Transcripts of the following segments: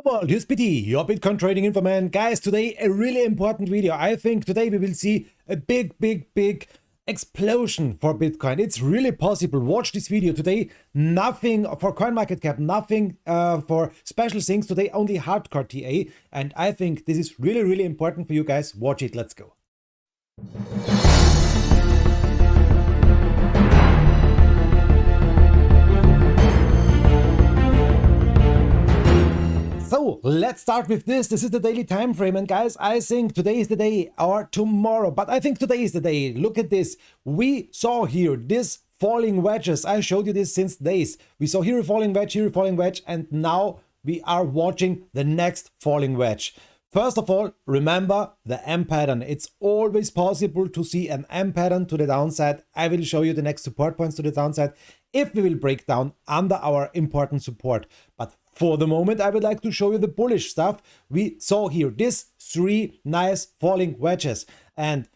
Hello, this is Biti, your Bitcoin trading info man. Guys, today a really important video. I think today we will see a big explosion for Bitcoin. It's really possible. Watch this video today. Nothing for CoinMarketCap, nothing for special things. Today only hardcore TA. And I think this is really important for you guys. Watch it. Let's go. So let's start with this. This is the daily time frame, and guys, I think today is the day or tomorrow, but I think today is the day. Look at this. We saw here this falling wedges. I showed you this since days. We saw here a falling wedge, here a falling wedge, and now we are watching the next falling wedge. First of all, remember the M pattern. It's always possible to see an M pattern to the downside. I will show you the next support points to the downside if we will break down under our important support. But for the moment, I would like to show you the bullish stuff. We saw here this three nice falling wedges, and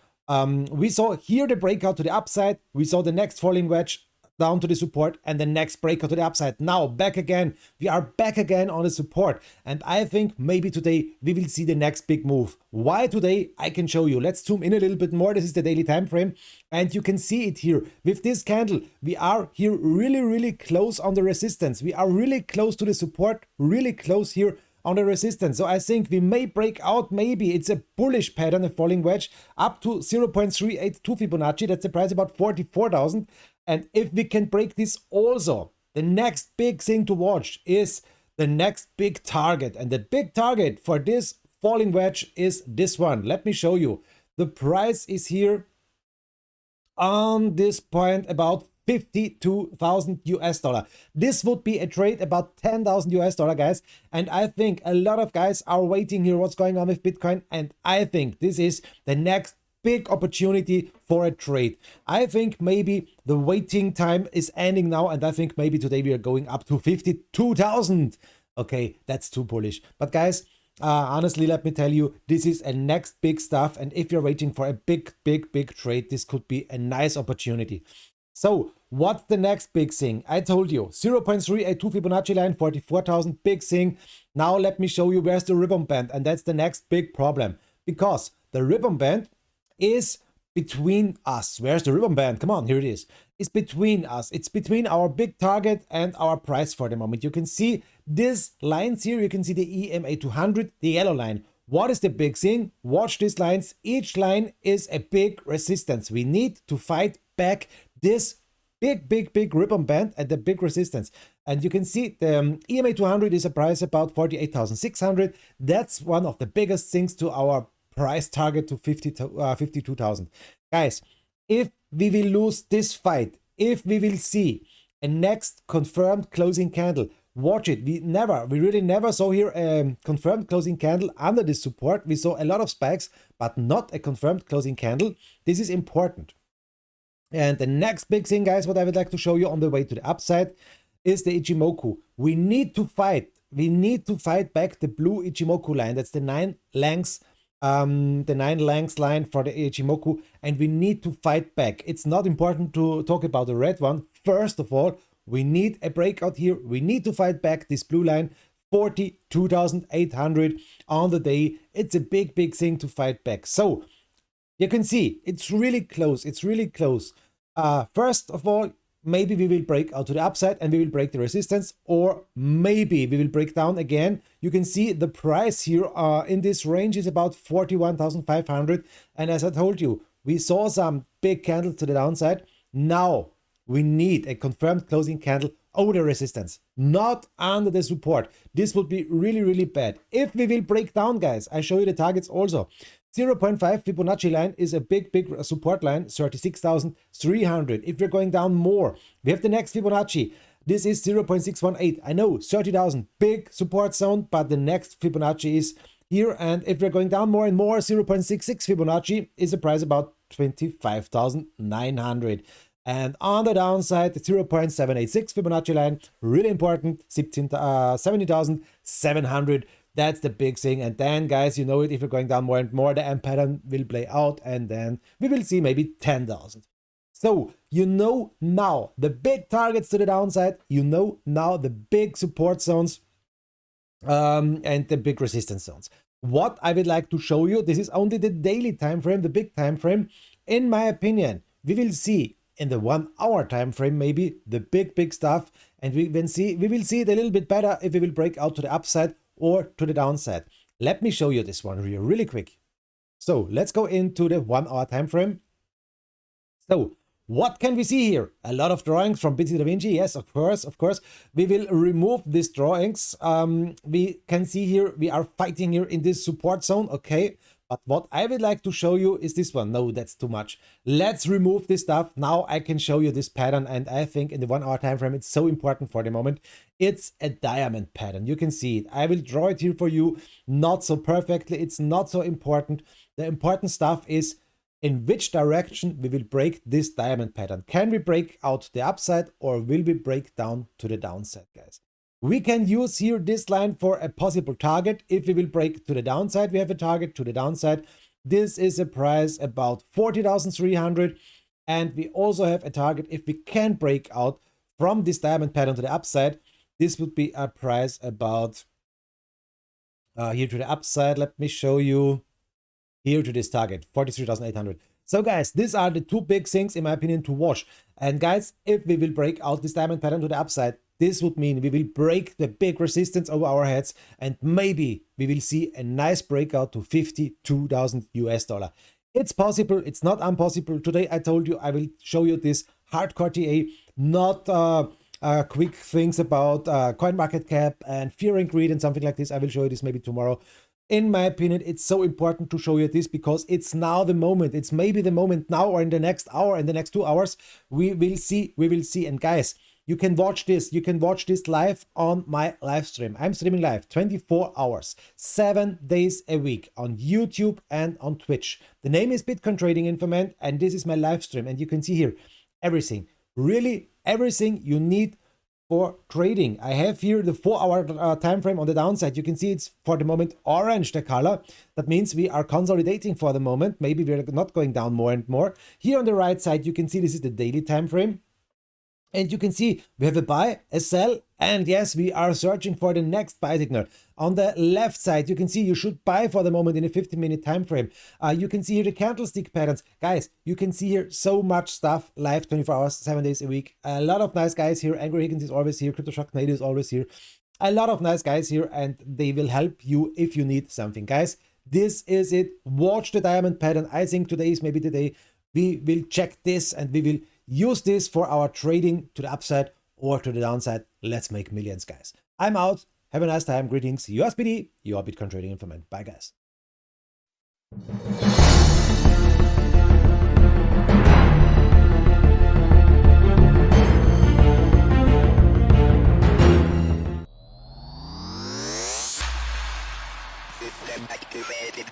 we saw here the breakout to the upside. We saw the next falling wedge down to the support and the next breakout to the upside. Now back again. We are back again on the support, and I think maybe today we will see the next big move. Why today? I can show you. Let's zoom in a little bit more. This is the daily time frame, and you can see it here with this candle. We are here really close on the resistance. We are really close to the support, really close here on the resistance. So I think we may break out. Maybe it's a bullish pattern, a falling wedge up to 0.382 Fibonacci. That's the price about 44,000. And if we can break this also, the next big thing to watch is the next big target. And the big target for this falling wedge is this one. Let me show you. The price is here on this point about 52,000 US dollar. This would be a trade about 10,000 US dollar, guys. And I think a lot of guys are waiting here what's going on with Bitcoin. And I think this is the next big opportunity for a trade. I think maybe the waiting time is ending now, and I think maybe today we are going up to 52,000. Okay, that's too bullish. But guys, honestly, let me tell you, this is a next big stuff, and if you're waiting for a big trade, this could be a nice opportunity. So what's the next big thing? I told you 0.382 Fibonacci line, 44,000, big thing. Now let me show you where's the ribbon band, and that's the next big problem, because the ribbon band is between us. Where's the ribbon band? Come on, here it is. It's between us. It's between our big target and our price for the moment. You can see these lines here. You can see the EMA 200, the yellow line. What is the big thing? Watch these lines. Each line is a big resistance. We need to fight back this big ribbon band and the big resistance. And you can see the EMA 200 is a price about 48,600. That's one of the biggest things to our price target to 52,000. Guys, if we will lose this fight, if we will see a next confirmed closing candle, watch it. We really never saw here a confirmed closing candle under this support. We saw a lot of spikes, but not a confirmed closing candle. This is important. And the next big thing, guys, what I would like to show you on the way to the upside is the Ichimoku. We need to fight back the blue Ichimoku line. That's the 9 lengths line for the Ichimoku, and we need to fight back. It's not important to talk about the red one. First of all, we need a breakout here. We need to fight back this blue line, 42,800 on the day. It's a big thing to fight back. So you can see it's really close. It's really close. First of all, maybe we will break out to the upside and we will break the resistance, or maybe we will break down again. You can see the price here in this range is about 41,500. And as I told you, we saw some big candles to the downside. Now we need a confirmed closing candle over the resistance, not under the support. This would be really bad. If we will break down, guys, I show you the targets also. 0.5 Fibonacci line is a big support line, 36,300. If we're going down more, we have the next Fibonacci. This is 0.618. I know, 30,000, big support zone, but the next Fibonacci is here. And if we're going down more and more, 0.66 Fibonacci is a price about 25,900. And on the downside, the 0.786 Fibonacci line, really important, 70,700. That's the big thing. And then, guys, you know it, if you're going down more and more, the M pattern will play out, and then we will see maybe 10,000. So you know now the big targets to the downside, you know now the big support zones and the big resistance zones. What I would like to show you, this is only the daily time frame, the big time frame. In my opinion, we will see in the 1 hour time frame maybe the big stuff, and we will see it a little bit better if we will break out to the upside or to the downside. Let me show you this one really quick. So let's go into the 1 hour time frame. So what can we see here? A lot of drawings from Biti Da Vinci. Yes, of course. We will remove these drawings. We can see here, we are fighting here in this support zone. Okay. But what I would like to show you is this one. No, that's too much. Let's remove this stuff. Now I can show you this pattern. And I think in the 1 hour time frame, it's so important for the moment. It's a diamond pattern. You can see it. I will draw it here for you. Not so perfectly. It's not so important. The important stuff is in which direction we will break this diamond pattern. Can we break out the upside or will we break down to the downside, guys? We can use here this line for a possible target. If we will break to the downside, we have a target to the downside. This is a price about 40,300. And we also have a target if we can break out from this diamond pattern to the upside. This would be a price about here to the upside. Let me show you. Here to this target, 43,800. So guys, these are the two big things in my opinion to watch. And guys, if we will break out this diamond pattern to the upside, this would mean we will break the big resistance over our heads, and maybe we will see a nice breakout to 52,000 US dollar. It's possible, it's not impossible. Today I told you I will show you this hardcore TA, not quick things about coin market cap and fear and greed and something like this. I will show you this maybe tomorrow. In my opinion, it's so important to show you this because it's now the moment. It's maybe the moment now or in the next hour, in the next 2 hours, we will see. And guys, you can watch this. You can watch this live on my live stream. I'm streaming live 24 hours, 7 days a week on YouTube and on Twitch. The name is Bitcoin Trading Informant, and this is my live stream. And you can see here everything, really everything you need for trading. I have here the 4 hour time frame on the downside. You can see it's for the moment orange, the color. That means we are consolidating for the moment. Maybe we're not going down more and more. Here on the right side, you can see this is the daily time frame. And you can see we have a buy, a sell, and yes, we are searching for the next buy signal. On the left side, you can see you should buy for the moment in a 15-minute time frame. You can see here the candlestick patterns. Guys, you can see here so much stuff live 24 hours, 7 days a week. A lot of nice guys here. Angry Higgins is always here. Crypto Shock Native is always here. A lot of nice guys here, and they will help you if you need something. Guys, this is it. Watch the diamond pattern. I think today is maybe the day we will check this and we will use this for our trading to the upside or to the downside. Let's make millions, guys. I'm out. Have a nice time. Greetings. Yours Biti, your Bitcoin Trading Informant. Bye, guys. System activated.